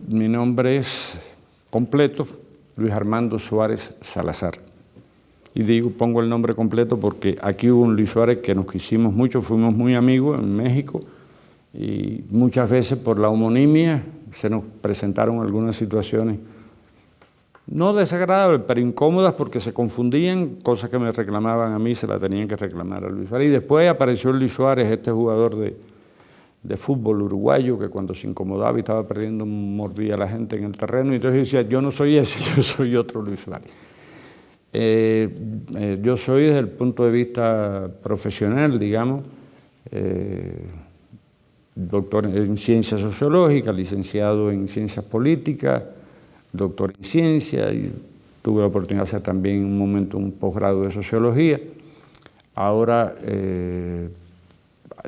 Mi nombre es completo Luis Armando Suárez Salazar. Y pongo el nombre completo porque aquí hubo un Luis Suárez que nos quisimos mucho, fuimos muy amigos en México y muchas veces por la homonimia se nos presentaron algunas situaciones no desagradables, pero incómodas porque se confundían, cosas que me reclamaban a mí se las tenían que reclamar a Luis Suárez. Y después apareció Luis Suárez, este jugador de fútbol uruguayo, que cuando se incomodaba y estaba perdiendo mordía a la gente en el terreno, y entonces decía, yo no soy ese, yo soy otro Luis Suárez. Yo soy desde el punto de vista profesional, digamos, doctor en ciencias sociológicas, licenciado en ciencias políticas, doctor en ciencias, y tuve la oportunidad de hacer también en un momento un posgrado de sociología. Ahora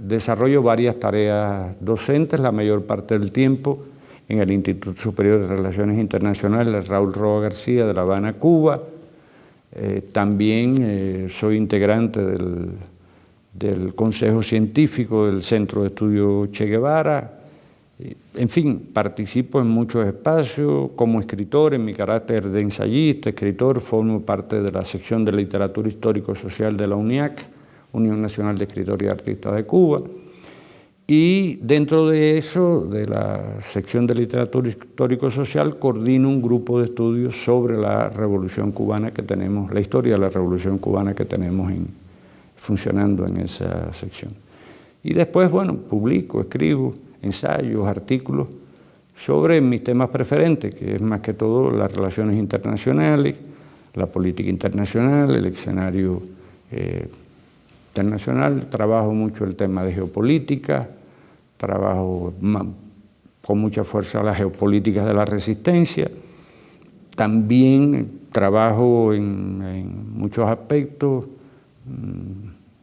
desarrollo varias tareas docentes, la mayor parte del tiempo, en el Instituto Superior de Relaciones Internacionales Raúl Roa García de La Habana, Cuba. También soy integrante del Consejo Científico del Centro de Estudio Che Guevara. En fin, participo en muchos espacios como escritor, en mi carácter de ensayista, escritor, formo parte de la sección de literatura histórico-social de la UNIAC, Unión Nacional de Escritores y Artistas de Cuba. Y dentro de eso, de la sección de literatura histórico-social, coordino un grupo de estudios sobre la Revolución Cubana que tenemos, la historia de la Revolución Cubana que tenemos funcionando en esa sección. Y después, bueno, publico, escribo ensayos, artículos sobre mis temas preferentes, que es más que todo las relaciones internacionales, la política internacional, el escenario internacional. Trabajo mucho el tema de geopolítica, trabajo con mucha fuerza las geopolíticas de la resistencia. También trabajo en muchos aspectos,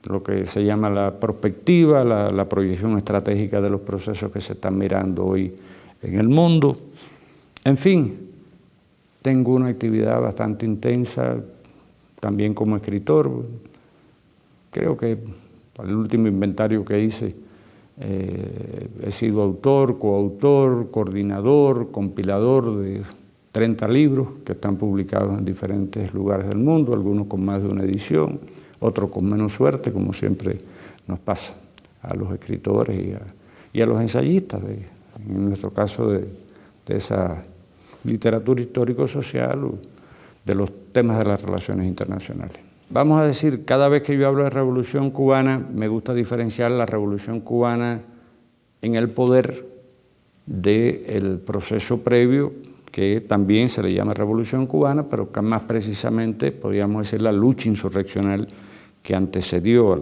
lo que se llama la prospectiva, la proyección estratégica de los procesos que se están mirando hoy en el mundo. En fin, tengo una actividad bastante intensa, también como escritor. Creo que para el último inventario que hice he sido autor, coautor, coordinador, compilador de 30 libros que están publicados en diferentes lugares del mundo, algunos con más de una edición, otros con menos suerte, como siempre nos pasa a los escritores y a los ensayistas, en nuestro caso de esa literatura histórico-social, de los temas de las relaciones internacionales. Vamos a decir, cada vez que yo hablo de Revolución Cubana, me gusta diferenciar la Revolución Cubana en el poder del proceso previo, que también se le llama Revolución Cubana, pero que más precisamente podríamos decir la lucha insurreccional que antecedió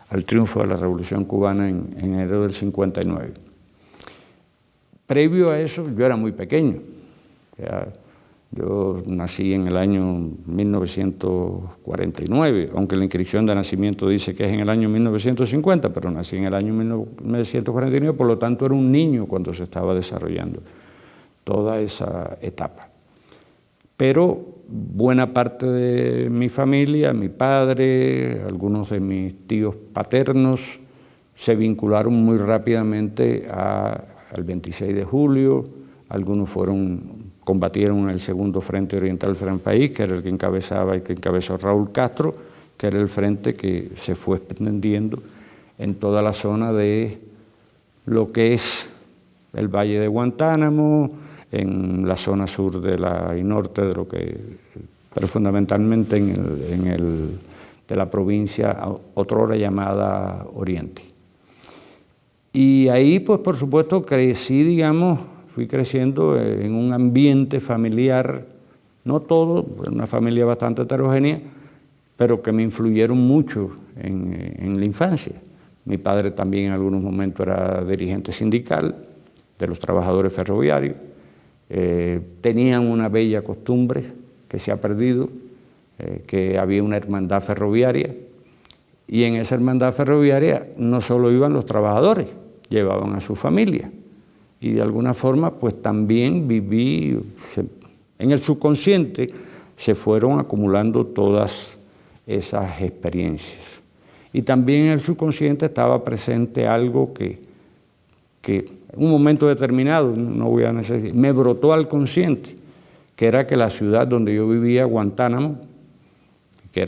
al triunfo de la Revolución Cubana en enero del 59. Previo a eso, yo era muy pequeño. Yo nací en el año 1949, aunque la inscripción de nacimiento dice que es en el año 1950, pero nací en el año 1949, por lo tanto era un niño cuando se estaba desarrollando toda esa etapa. Pero buena parte de mi familia, mi padre, algunos de mis tíos paternos, se vincularon muy rápidamente al 26 de julio, algunos combatieron en el segundo Frente Oriental del País, que era el que encabezaba y que encabezó Raúl Castro, que era el frente que se fue extendiendo en toda la zona de lo que es el Valle de Guantánamo, en la zona sur y norte de lo que, pero fundamentalmente de la provincia otrora llamada Oriente. Y ahí, pues por supuesto, crecí, digamos, fui creciendo en un ambiente familiar, no todo, una familia bastante heterogénea, pero que me influyeron mucho en la infancia. Mi padre también en algunos momentos era dirigente sindical de los trabajadores ferroviarios. Tenían una bella costumbre que se ha perdido, que había una hermandad ferroviaria, y en esa hermandad ferroviaria no solo iban los trabajadores, llevaban a su familia. Y de alguna forma, pues también en el subconsciente se fueron acumulando todas esas experiencias. Y también en el subconsciente estaba presente algo que en un momento determinado, no voy a necesitar, me brotó al consciente, que era que la ciudad donde yo vivía, Guantánamo, que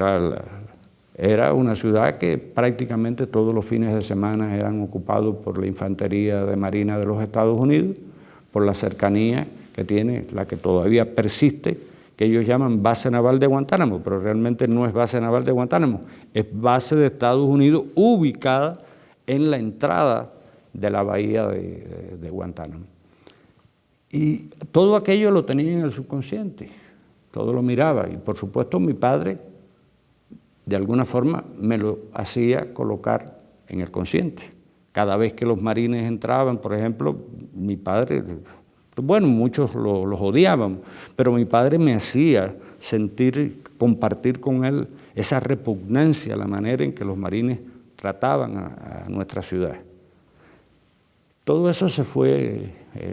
era una ciudad que prácticamente todos los fines de semana eran ocupados por la Infantería de Marina de los Estados Unidos, por la cercanía que tiene, la que todavía persiste, que ellos llaman Base Naval de Guantánamo, pero realmente no es Base Naval de Guantánamo, es base de Estados Unidos ubicada en la entrada de la bahía de Guantánamo. Y todo aquello lo tenía en el subconsciente, todo lo miraba, y por supuesto mi padre de alguna forma me lo hacía colocar en el consciente. Cada vez que los marines entraban, por ejemplo, mi padre, bueno, muchos los odiaban, pero mi padre me hacía sentir, compartir con él esa repugnancia, la manera en que los marines trataban a nuestra ciudad. Todo eso se fue,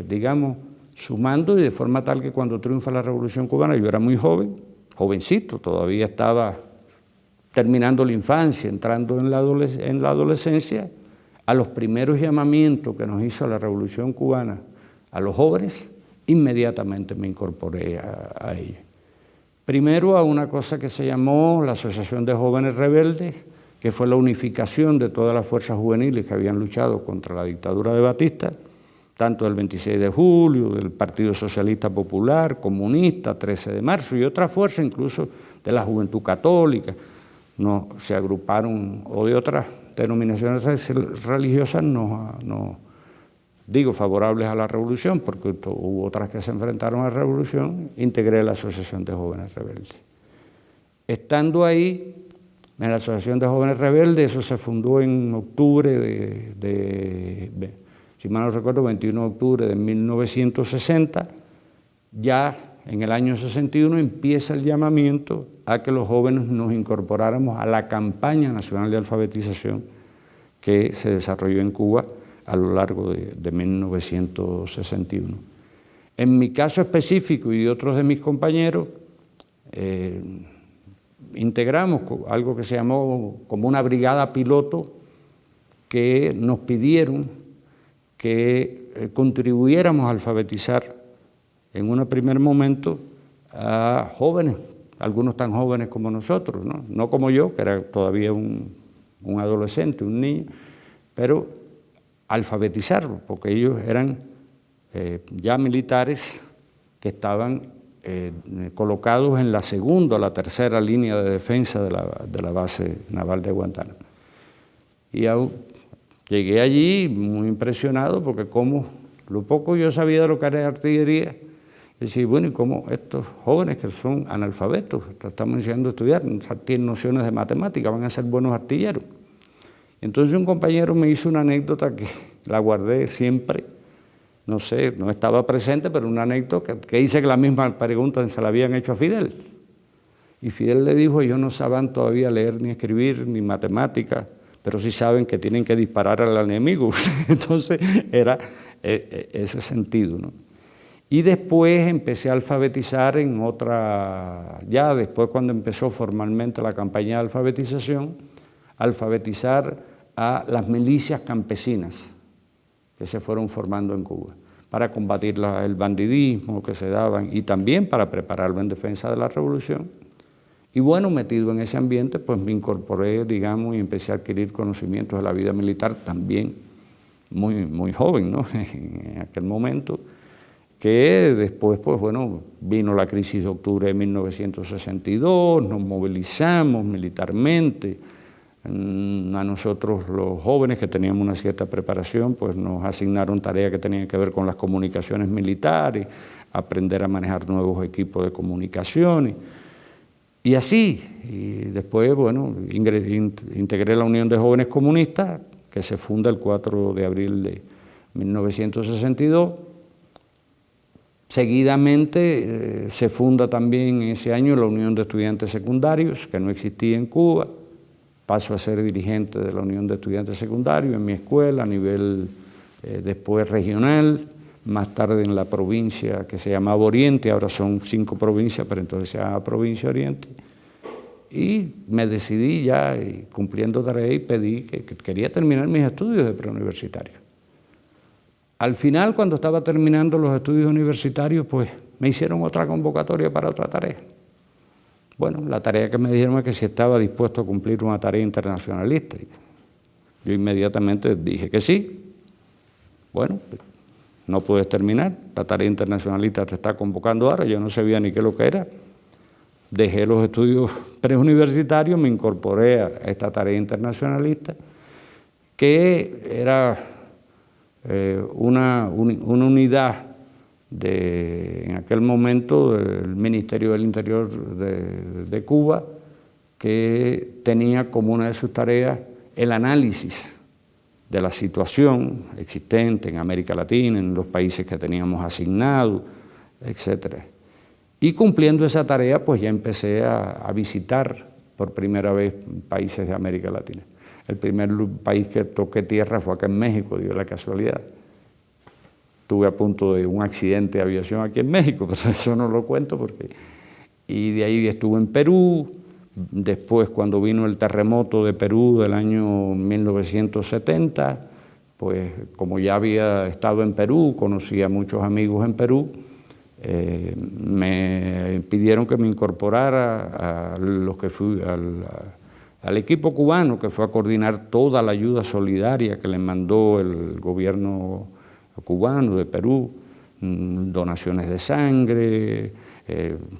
digamos, sumando, y de forma tal que cuando triunfa la Revolución Cubana, yo era muy joven, jovencito, todavía estaba terminando la infancia, entrando en la adolescencia, a los primeros llamamientos que nos hizo la Revolución Cubana a los jóvenes, inmediatamente me incorporé a ellos. Primero a una cosa que se llamó la Asociación de Jóvenes Rebeldes, que fue la unificación de todas las fuerzas juveniles que habían luchado contra la dictadura de Batista, tanto del 26 de julio, del Partido Socialista Popular, Comunista, 13 de marzo y otras fuerzas, incluso de la Juventud Católica, no se agruparon, o de otras denominaciones religiosas, no digo favorables a la revolución, porque hubo otras que se enfrentaron a la revolución, integré la Asociación de Jóvenes Rebeldes. Estando ahí, en la Asociación de Jóvenes Rebeldes, eso se fundó en octubre si mal no recuerdo, 21 de octubre de 1960, ya en el año 61 empieza el llamamiento a que los jóvenes nos incorporáramos a la campaña nacional de alfabetización que se desarrolló en Cuba a lo largo de 1961. En mi caso específico y de otros de mis compañeros, integramos algo que se llamó como una brigada piloto, que nos pidieron que contribuyéramos a alfabetizar en un primer momento a jóvenes, algunos tan jóvenes como nosotros, no como yo, que era todavía un adolescente, un niño, pero alfabetizarlos, porque ellos eran ya militares que estaban colocados en la segunda o la tercera línea de defensa de la base naval de Guantánamo. Y llegué allí muy impresionado, porque como lo poco yo sabía de lo que era artillería, decía, bueno, ¿y cómo estos jóvenes que son analfabetos, estamos enseñando a estudiar, no tienen nociones de matemáticas, van a ser buenos artilleros? Entonces un compañero me hizo una anécdota que la guardé siempre, no sé, no estaba presente, pero una anécdota que dice que la misma pregunta se la habían hecho a Fidel. Y Fidel le dijo, ellos no saben todavía leer ni escribir ni matemáticas, pero sí saben que tienen que disparar al enemigo. Entonces era ese sentido, ¿no? Y después empecé a alfabetizar en otra, ya después cuando empezó formalmente la campaña de alfabetización, alfabetizar a las milicias campesinas que se fueron formando en Cuba, para combatir el bandidismo que se daban y también para prepararlo en defensa de la revolución. Y bueno, metido en ese ambiente, pues me incorporé, digamos, y empecé a adquirir conocimientos de la vida militar también muy joven, ¿no? En aquel momento, que después, pues bueno, vino la crisis de octubre de 1962, nos movilizamos militarmente. A nosotros los jóvenes que teníamos una cierta preparación, pues nos asignaron tareas que tenían que ver con las comunicaciones militares, aprender a manejar nuevos equipos de comunicaciones, y así. Y después, bueno, integré la Unión de Jóvenes Comunistas, que se funda el 4 de abril de 1962. Seguidamente se funda también ese año la Unión de Estudiantes Secundarios, que no existía en Cuba. Paso a ser dirigente de la Unión de Estudiantes Secundarios en mi escuela a nivel después regional, más tarde en la provincia que se llamaba Oriente, ahora son 5 provincias, pero entonces se llama Provincia Oriente. Y me decidí ya, cumpliendo tarea, y pedí que quería terminar mis estudios de preuniversitario. Al final, cuando estaba terminando los estudios universitarios, pues me hicieron otra convocatoria para otra tarea. Bueno, la tarea que me dijeron es que si estaba dispuesto a cumplir una tarea internacionalista. Yo inmediatamente dije que sí. Bueno, no puedes terminar, la tarea internacionalista te está convocando ahora, yo no sabía ni qué es lo que era. Dejé los estudios preuniversitarios, me incorporé a esta tarea internacionalista, que era una unidad en aquel momento del Ministerio del Interior de Cuba, que tenía como una de sus tareas el análisis de la situación existente en América Latina, en los países que teníamos asignados, etcétera. Y cumpliendo esa tarea, pues ya empecé a visitar por primera vez países de América Latina. El primer país que toqué tierra fue acá en México, dio la casualidad. Estuve a punto de un accidente de aviación aquí en México, pero eso no lo cuento porque... Y de ahí estuve en Perú. Después, cuando vino el terremoto de Perú del año 1970, pues como ya había estado en Perú, conocí a muchos amigos en Perú, me pidieron que me incorporara a los que fui al equipo cubano que fue a coordinar toda la ayuda solidaria que le mandó el gobierno cubano de Perú, donaciones de sangre,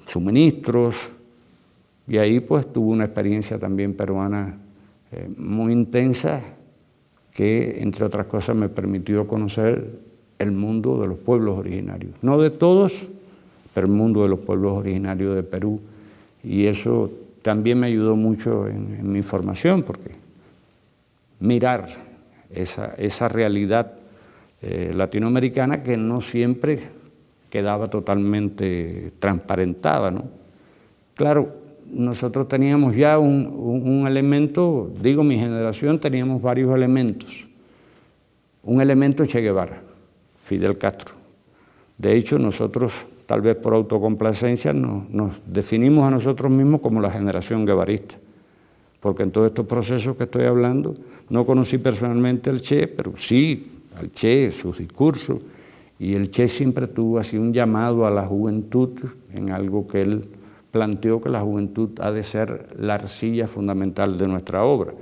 suministros, y ahí pues tuve una experiencia también peruana muy intensa que, entre otras cosas, me permitió conocer el mundo de los pueblos originarios. No de todos, pero el mundo de los pueblos originarios de Perú. Y eso también me ayudó mucho en mi formación, porque mirar esa realidad latinoamericana que no siempre quedaba totalmente transparentada, ¿no? Claro, nosotros teníamos ya un elemento, digo mi generación, teníamos varios elementos. Un elemento Che Guevara, Fidel Castro. De hecho, nosotros, tal vez por autocomplacencia, nos definimos a nosotros mismos como la generación guevarista, porque en todos estos procesos que estoy hablando, no conocí personalmente al Che, pero sí al Che, sus discursos, y el Che siempre tuvo así un llamado a la juventud en algo que él planteó, que la juventud ha de ser la arcilla fundamental de nuestra obra,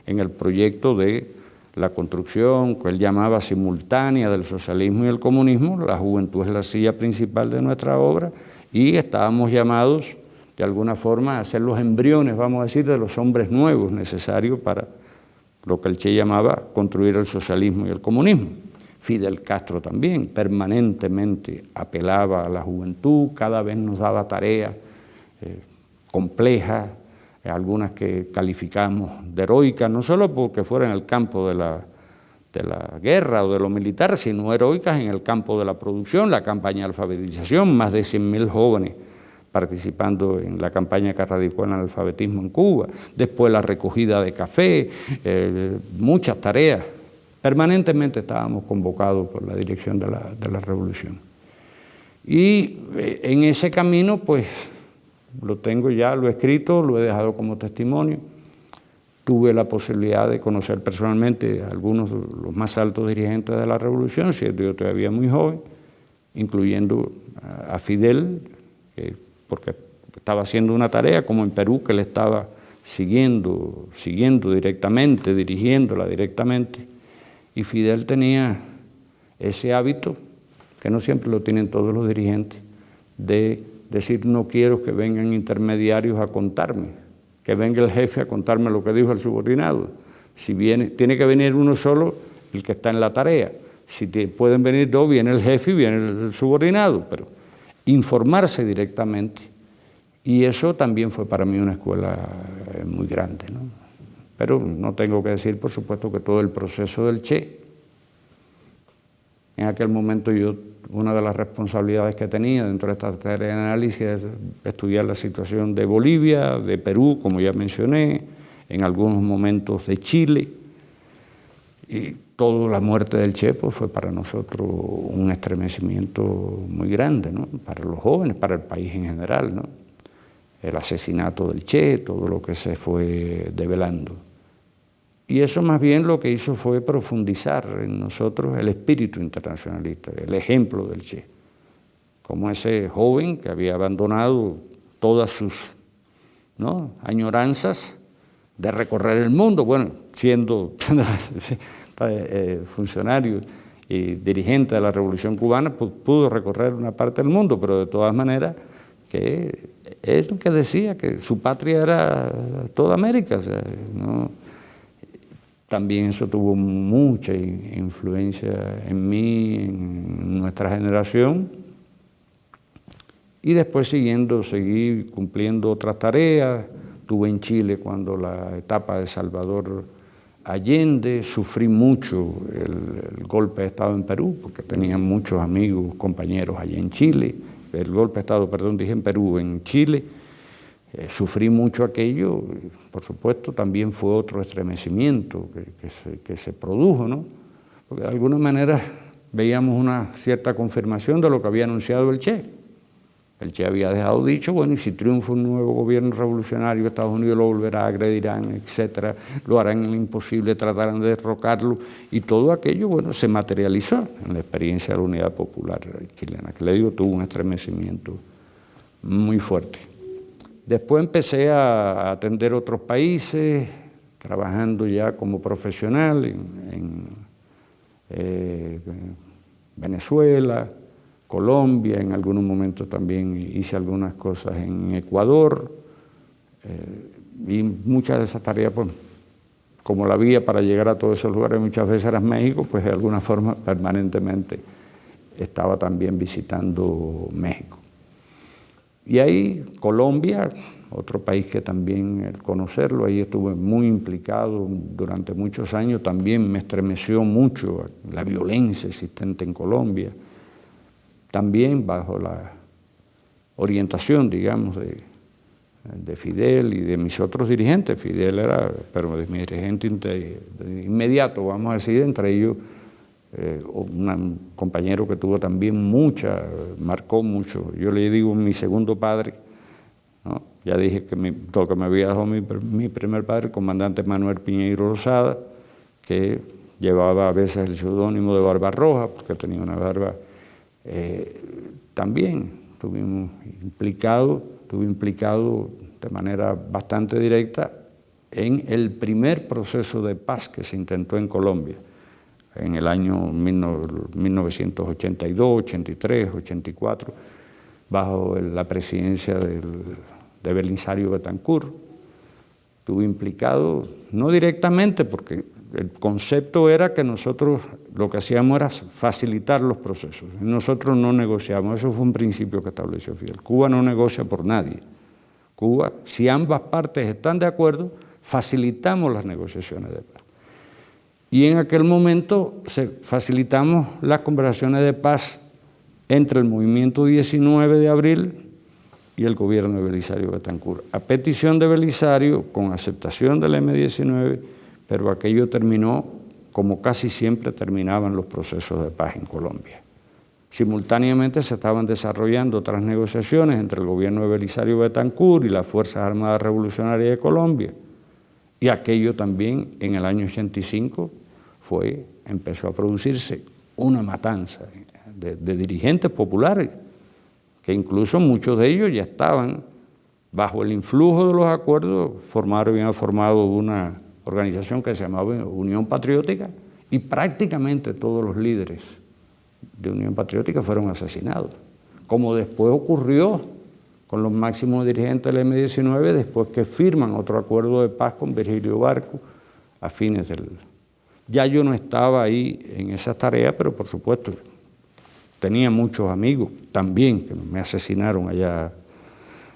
en el proyecto de la construcción, que él llamaba simultánea del socialismo y el comunismo. La juventud es la silla principal de nuestra obra y estábamos llamados de alguna forma a ser los embriones, vamos a decir, de los hombres nuevos necesarios para lo que el Che llamaba construir el socialismo y el comunismo. Fidel Castro también permanentemente apelaba a la juventud, cada vez nos daba tareas complejas, algunas que calificamos de heroicas, no solo porque fuera en el campo de la guerra o de lo militar, sino heroicas en el campo de la producción, la campaña de alfabetización, más de 100.000 jóvenes participando en la campaña que radicó en el alfabetismo en Cuba, después la recogida de café, muchas tareas. Permanentemente estábamos convocados por la dirección de la revolución. Y en ese camino, pues, lo tengo ya, lo he escrito, lo he dejado como testimonio. Tuve la posibilidad de conocer personalmente a algunos de los más altos dirigentes de la revolución, siendo yo todavía muy joven, incluyendo a Fidel, porque estaba haciendo una tarea como en Perú, que le estaba siguiendo directamente, dirigiéndola directamente. Y Fidel tenía ese hábito, que no siempre lo tienen todos los dirigentes, de decir: no quiero que vengan intermediarios a contarme, que venga el jefe a contarme lo que dijo el subordinado. Si viene, tiene que venir uno solo, el que está en la tarea. Si pueden venir dos, viene el jefe y viene el subordinado, pero informarse directamente. Y eso también fue para mí una escuela muy grande, ¿no? Pero no tengo que decir, por supuesto, que todo el proceso del Che, en aquel momento yo, una de las responsabilidades que tenía dentro de esta tarea de análisis es estudiar la situación de Bolivia, de Perú, como ya mencioné, en algunos momentos de Chile, y toda la muerte del Che pues, fue para nosotros un estremecimiento muy grande, ¿no? Para los jóvenes, para el país en general, ¿no? el asesinato del Che, todo lo que se fue develando. Y eso más bien lo que hizo fue profundizar en nosotros el espíritu internacionalista, el ejemplo del Che, como ese joven que había abandonado todas sus añoranzas de recorrer el mundo, bueno, siendo funcionario y dirigente de la Revolución Cubana, pudo recorrer una parte del mundo, pero de todas maneras que es lo que decía, que su patria era toda América, o sea, ¿no? También eso tuvo mucha influencia en mí, en nuestra generación, y después seguí cumpliendo otras tareas. Estuve en Chile cuando la etapa de Salvador Allende, sufrí mucho el golpe de Estado en Perú, porque tenía muchos amigos, compañeros allá en Chile, el golpe de Estado, perdón, dije en Perú, en Chile, sufrí mucho aquello. Por supuesto también fue otro estremecimiento que se produjo, ¿no? Porque de alguna manera veíamos una cierta confirmación de lo que había anunciado el Che. El Che había dejado dicho, bueno, y si triunfa un nuevo gobierno revolucionario, Estados Unidos lo volverá, agredirán, etcétera, lo harán lo imposible, tratarán de derrocarlo, y todo aquello, bueno, se materializó en la experiencia de la Unidad Popular chilena, que le digo, tuvo un estremecimiento muy fuerte. Después empecé a atender otros países, trabajando ya como profesional en Venezuela, Colombia, en algunos momentos también hice algunas cosas en Ecuador, y muchas de esas tareas, pues, como la vía para llegar a todos esos lugares muchas veces era México, pues de alguna forma permanentemente estaba también visitando México. Y ahí Colombia, otro país que también al conocerlo, ahí estuve muy implicado durante muchos años, también me estremeció mucho la violencia existente en Colombia, también bajo la orientación, digamos, de Fidel y de mis otros dirigentes. Fidel era, pero de mi dirigente inmediato, vamos a decir, entre ellos un compañero que tuvo también marcó mucho. Yo le digo mi segundo padre, ¿no? Ya dije que lo que me había dejado mi primer padre, el comandante Manuel Piñeiro Lozada, que llevaba a veces el seudónimo de Barba Roja, porque tenía una barba. También estuve implicado de manera bastante directa en el primer proceso de paz que se intentó en Colombia, en el año 1982, 83, 84, bajo la presidencia de Belisario Betancur. Estuve implicado, no directamente, porque el concepto era que nosotros lo que hacíamos era facilitar los procesos. Nosotros no negociamos, eso fue un principio que estableció Fidel. Cuba no negocia por nadie. Cuba, si ambas partes están de acuerdo, facilitamos las negociaciones de paz. Y en aquel momento facilitamos las conversaciones de paz entre el movimiento 19 de abril y el gobierno de Belisario Betancur. A petición de Belisario, con aceptación del M-19, pero aquello terminó como casi siempre terminaban los procesos de paz en Colombia. Simultáneamente se estaban desarrollando otras negociaciones entre el gobierno de Belisario Betancur y las Fuerzas Armadas Revolucionarias de Colombia, y aquello también en el año 85 empezó a producirse una matanza de dirigentes populares, que incluso muchos de ellos ya estaban bajo el influjo de los acuerdos, habían formado una organización que se llamaba Unión Patriótica, y prácticamente todos los líderes de Unión Patriótica fueron asesinados, como después ocurrió con los máximos dirigentes del M-19, después que firman otro acuerdo de paz con Virgilio Barco a fines del... Ya yo no estaba ahí en esa tarea, pero por supuesto tenía muchos amigos también que me asesinaron allá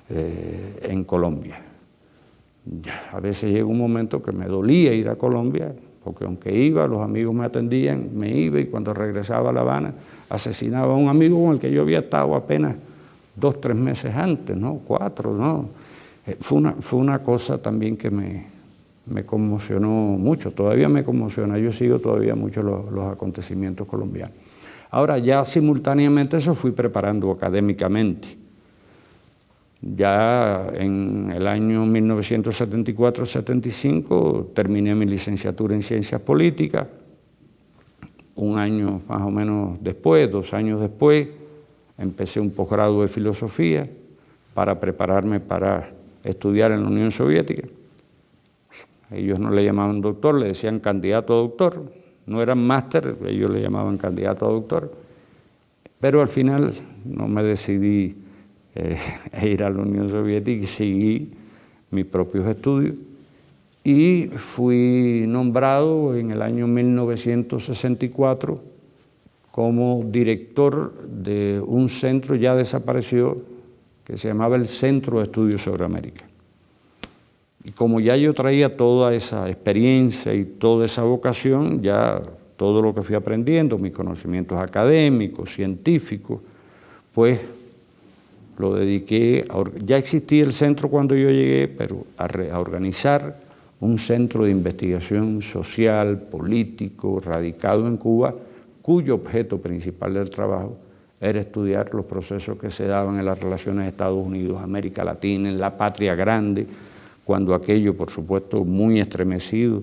en Colombia. A veces llega un momento que me dolía ir a Colombia, porque aunque iba, los amigos me atendían, me iba, y cuando regresaba a La Habana asesinaba a un amigo con el que yo había estado apenas 2 o 3 meses antes, ¿no? 4, ¿no? Fue una cosa también que me conmocionó mucho, todavía me conmociona, yo sigo todavía mucho los acontecimientos colombianos. Ahora, ya simultáneamente eso fui preparando académicamente. Ya en el año 1974-75 terminé mi licenciatura en Ciencias Políticas. Un año más o menos después, 2 años después, empecé un posgrado de Filosofía para prepararme para estudiar en la Unión Soviética. Ellos no le llamaban doctor, le decían candidato a doctor. No eran máster, ellos le llamaban candidato a doctor. Pero al final no me decidí a ir a la Unión Soviética y seguí mis propios estudios. Y fui nombrado en el año 1964 como director de un centro ya desaparecido que se llamaba el Centro de Estudios sobre América. Y como ya yo traía toda esa experiencia y toda esa vocación, ya todo lo que fui aprendiendo, mis conocimientos académicos, científicos, pues lo dediqué ya existía el centro cuando yo llegué, pero a organizar un centro de investigación social, político, radicado en Cuba, cuyo objeto principal del trabajo era estudiar los procesos que se daban en las relaciones de Estados Unidos, América Latina, en la patria grande, cuando aquello, por supuesto, muy estremecido,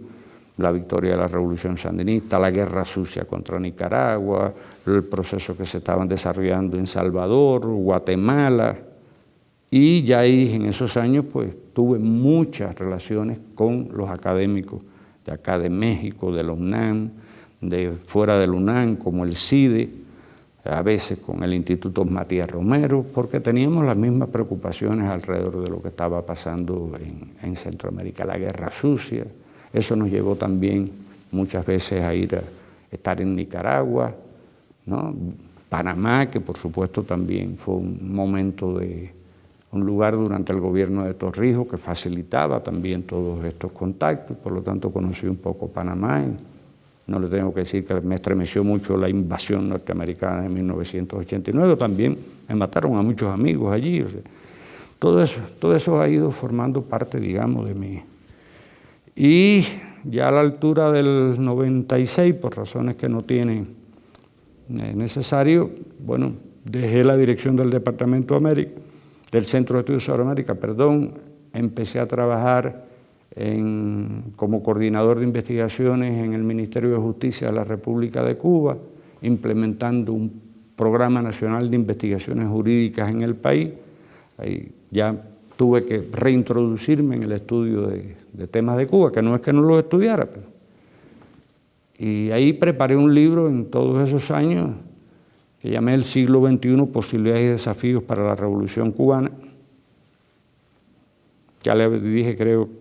la victoria de la Revolución Sandinista, la guerra sucia contra Nicaragua, el proceso que se estaban desarrollando en Salvador, Guatemala, y ya ahí en esos años pues tuve muchas relaciones con los académicos de acá de México, de la UNAM, de fuera de la UNAM, como el CIDE, a veces con el Instituto Matías Romero, porque teníamos las mismas preocupaciones alrededor de lo que estaba pasando en Centroamérica, la guerra sucia. Eso nos llevó también muchas veces a ir a estar en Nicaragua, ¿no? Panamá, que por supuesto también fue un momento un lugar durante el gobierno de Torrijos que facilitaba también todos estos contactos, por lo tanto conocí un poco Panamá. No le tengo que decir que me estremeció mucho la invasión norteamericana de 1989, también me mataron a muchos amigos allí. O sea, todo eso ha ido formando parte, digamos, de mí. Y ya a la altura del 96, por razones que no tienen necesario, bueno, dejé la dirección del Departamento de América, del Centro de Estudios sobre América, empecé a trabajar como coordinador de investigaciones en el Ministerio de Justicia de la República de Cuba, implementando un programa nacional de investigaciones jurídicas en el país. Ahí ya tuve que reintroducirme en el estudio de temas de Cuba, que no es que no los estudiara. Y ahí preparé un libro en todos esos años que llamé El siglo XXI, posibilidades y desafíos para la Revolución Cubana. Ya le dije,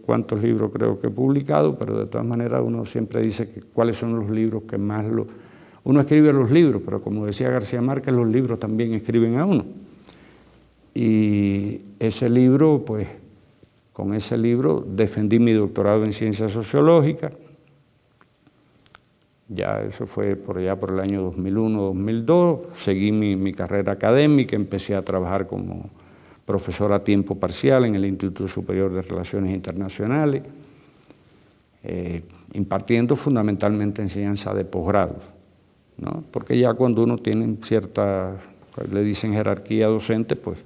cuántos libros creo que he publicado, pero de todas maneras uno siempre dice cuáles son los libros que más Uno escribe los libros, pero como decía García Márquez, los libros también escriben a uno. Y ese libro, pues, con ese libro defendí mi doctorado en Ciencias Sociológicas. Ya eso fue por el año 2001-2002. Seguí mi carrera académica, empecé a trabajar como profesor a tiempo parcial en el Instituto Superior de Relaciones Internacionales, impartiendo fundamentalmente enseñanza de posgrado, ¿no? Porque ya cuando uno tiene cierta, le dicen jerarquía docente, pues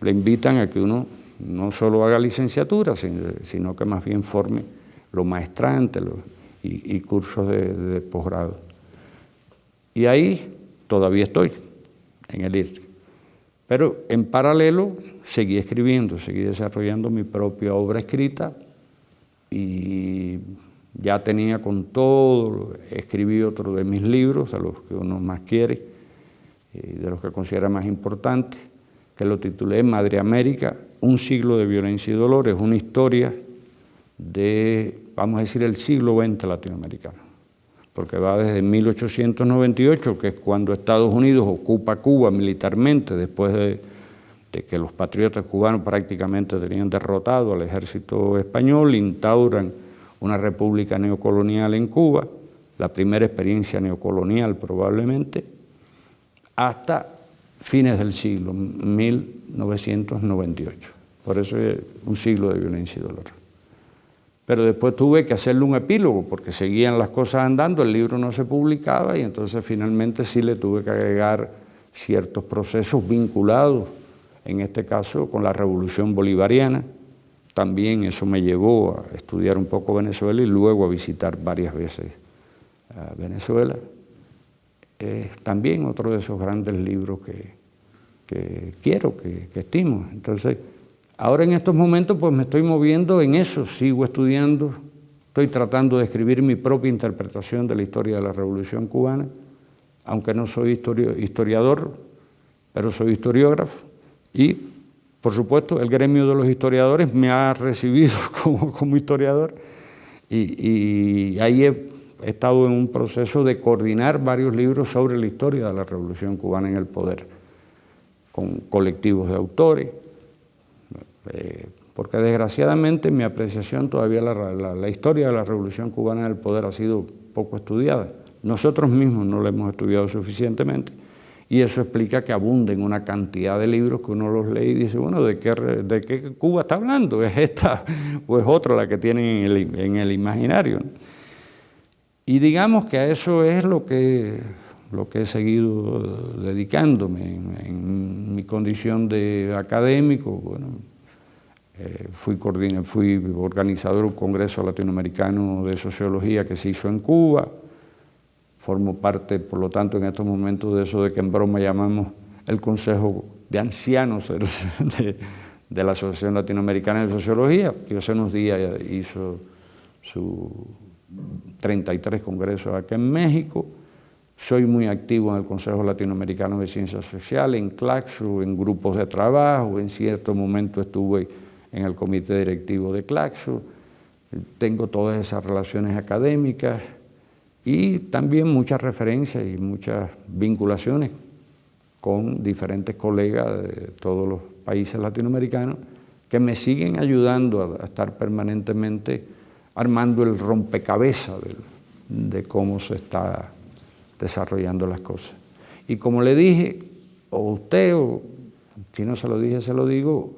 le invitan a que uno no solo haga licenciatura, sino que más bien forme los maestrantes y cursos de posgrado. Y ahí todavía estoy, en el IRC. Pero en paralelo seguí escribiendo, seguí desarrollando mi propia obra escrita y ya tenía con todo, escribí otro de mis libros, a los que uno más quiere, de los que considera más importantes, que lo titulé Madre América, un siglo de violencia y dolor. Es una historia de, vamos a decir, el siglo XX latinoamericano, porque va desde 1898, que es cuando Estados Unidos ocupa Cuba militarmente, después de que los patriotas cubanos prácticamente tenían derrotado al ejército español, instauran una república neocolonial en Cuba, la primera experiencia neocolonial probablemente, hasta fines del siglo, 1998. Por eso es un siglo de violencia y dolor. Pero después tuve que hacerle un epílogo porque seguían las cosas andando, el libro no se publicaba y entonces finalmente sí le tuve que agregar ciertos procesos vinculados en este caso con la Revolución Bolivariana. También eso me llevó a estudiar un poco Venezuela y luego a visitar varias veces a Venezuela. También otro de esos grandes libros que quiero, que estimo. Entonces, ahora en estos momentos pues me estoy moviendo en eso, sigo estudiando, estoy tratando de escribir mi propia interpretación de la historia de la Revolución Cubana, aunque no soy historiador, pero soy historiógrafo y, por supuesto, el gremio de los historiadores me ha recibido como historiador y ahí he estado en un proceso de coordinar varios libros sobre la historia de la Revolución Cubana en el poder, con colectivos de autores, porque desgraciadamente mi apreciación todavía la historia de la Revolución Cubana en el poder ha sido poco estudiada. Nosotros mismos no la hemos estudiado suficientemente y eso explica que abunden una cantidad de libros que uno los lee y dice, bueno, ¿de qué Cuba está hablando? ¿Es esta o es otra la que tienen en el imaginario? Y digamos que a eso es lo que he seguido dedicándome en mi condición de académico. Bueno, fui organizador de un congreso latinoamericano de sociología que se hizo en Cuba. Formo parte, por lo tanto, en estos momentos de eso de que en broma llamamos el Consejo de Ancianos de la Asociación Latinoamericana de Sociología, que hace unos días hizo su 33 congresos acá en México. Soy muy activo en el Consejo Latinoamericano de Ciencias Sociales, en CLACSO, en grupos de trabajo, en cierto momento estuve en el comité directivo de CLACSO, tengo todas esas relaciones académicas y también muchas referencias y muchas vinculaciones con diferentes colegas de todos los países latinoamericanos que me siguen ayudando a estar permanentemente armando el rompecabezas de cómo se está desarrollando las cosas. Y como le dije, o usted, o si no se lo dije, se lo digo,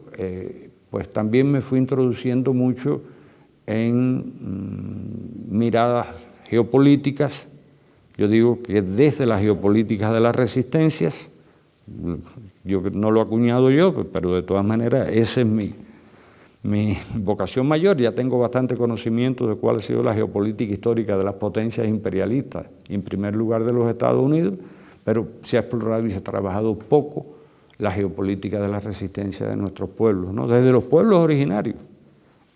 pues también me fui introduciendo mucho en miradas geopolíticas. Yo digo que desde las geopolíticas de las resistencias, yo no lo he acuñado yo, pero de todas maneras esa es mi vocación mayor. Ya tengo bastante conocimiento de cuál ha sido la geopolítica histórica de las potencias imperialistas, y en primer lugar de los Estados Unidos, pero se ha explorado y se ha trabajado poco la geopolítica de la resistencia de nuestros pueblos, ¿no? Desde los pueblos originarios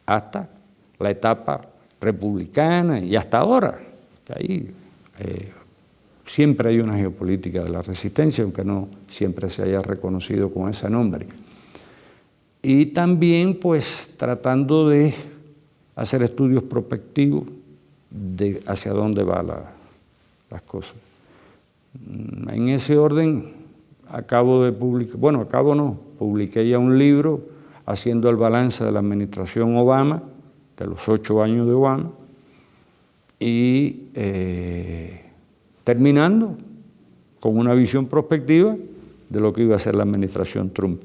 hasta la etapa republicana y hasta ahora, que ahí siempre hay una geopolítica de la resistencia, aunque no siempre se haya reconocido con ese nombre. Y también pues tratando de hacer estudios prospectivos de hacia dónde van las cosas. En ese orden acabo de publicar, publiqué ya un libro haciendo el balance de la administración Obama, de los 8 años de Obama, y terminando con una visión prospectiva de lo que iba a ser la administración Trump.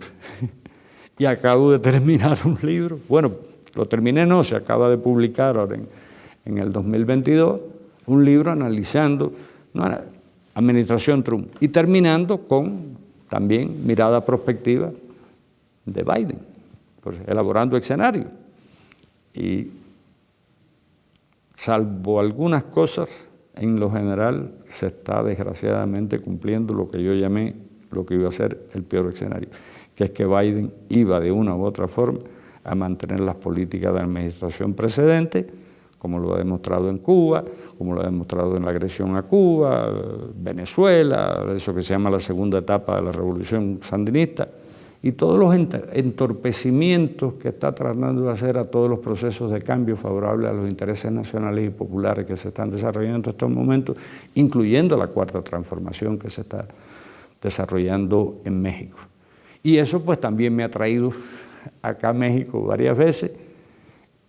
Y acabo de terminar un libro, bueno, lo terminé no, se acaba de publicar ahora en el 2022, un libro analizando administración Trump y terminando con también mirada prospectiva de Biden, pues, elaborando escenarios. Y salvo algunas cosas, en lo general se está desgraciadamente cumpliendo lo que yo llamé lo que iba a ser el peor escenario, que es que Biden iba de una u otra forma a mantener las políticas de la administración precedente, como lo ha demostrado en Cuba, como lo ha demostrado en la agresión a Cuba, Venezuela, eso que se llama la segunda etapa de la revolución sandinista, y todos los entorpecimientos que está tratando de hacer a todos los procesos de cambio favorables a los intereses nacionales y populares que se están desarrollando en estos momentos, incluyendo la cuarta transformación que se está desarrollando en México. Y eso pues también me ha traído acá a México varias veces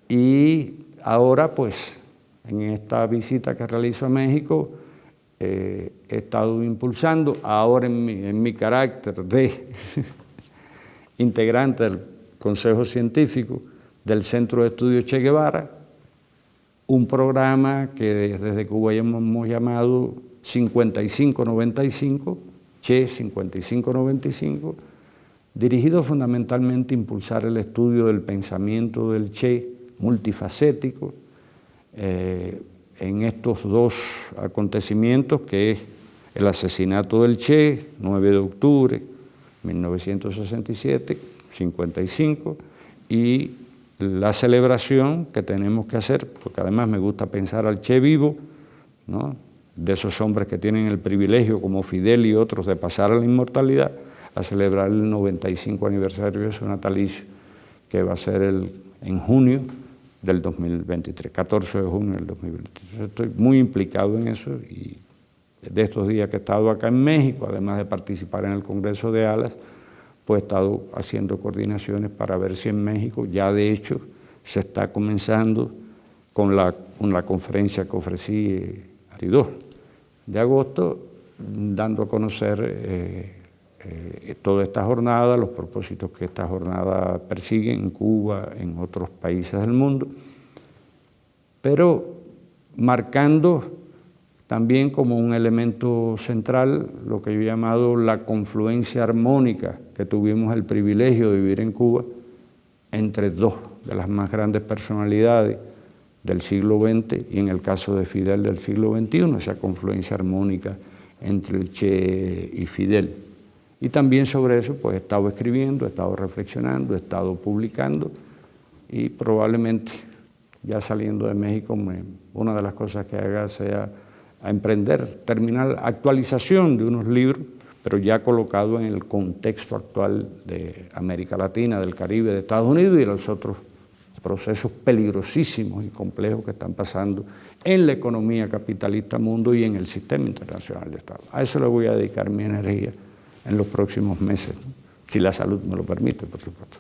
y ahora pues en esta visita que realizo a México he estado impulsando ahora en mi carácter de integrante del Consejo Científico del Centro de Estudios Che Guevara, un programa que desde Cuba hemos llamado 5595, Che 5595, dirigido fundamentalmente a impulsar el estudio del pensamiento del Che, multifacético, en estos dos acontecimientos, que es el asesinato del Che, 9 de octubre, 1967, 55, y la celebración que tenemos que hacer, porque además me gusta pensar al Che vivo, ¿no?, de esos hombres que tienen el privilegio, como Fidel y otros, de pasar a la inmortalidad, a celebrar el 95 aniversario de su natalicio, que va a ser en junio del 2023, 14 de junio del 2023. Estoy muy implicado en eso, y de estos días que he estado acá en México, además de participar en el Congreso de Alas, pues he estado haciendo coordinaciones para ver si en México ya de hecho se está comenzando con la conferencia que ofrecí el 22 de agosto, dando a conocer toda esta jornada, los propósitos que esta jornada persigue en Cuba, en otros países del mundo, pero marcando también como un elemento central lo que yo he llamado la confluencia armónica que tuvimos el privilegio de vivir en Cuba entre dos de las más grandes personalidades del siglo XX y en el caso de Fidel del siglo XXI, esa confluencia armónica entre el Che y Fidel. Y también sobre eso pues he estado escribiendo, he estado reflexionando, he estado publicando, y probablemente ya saliendo de México una de las cosas que haga sea a emprender, terminar actualización de unos libros, pero ya colocado en el contexto actual de América Latina, del Caribe, de Estados Unidos y de los otros procesos peligrosísimos y complejos que están pasando en la economía capitalista mundo y en el sistema internacional de Estado. A eso le voy a dedicar mi energía en los próximos meses, ¿no?, si la salud me lo permite, por supuesto.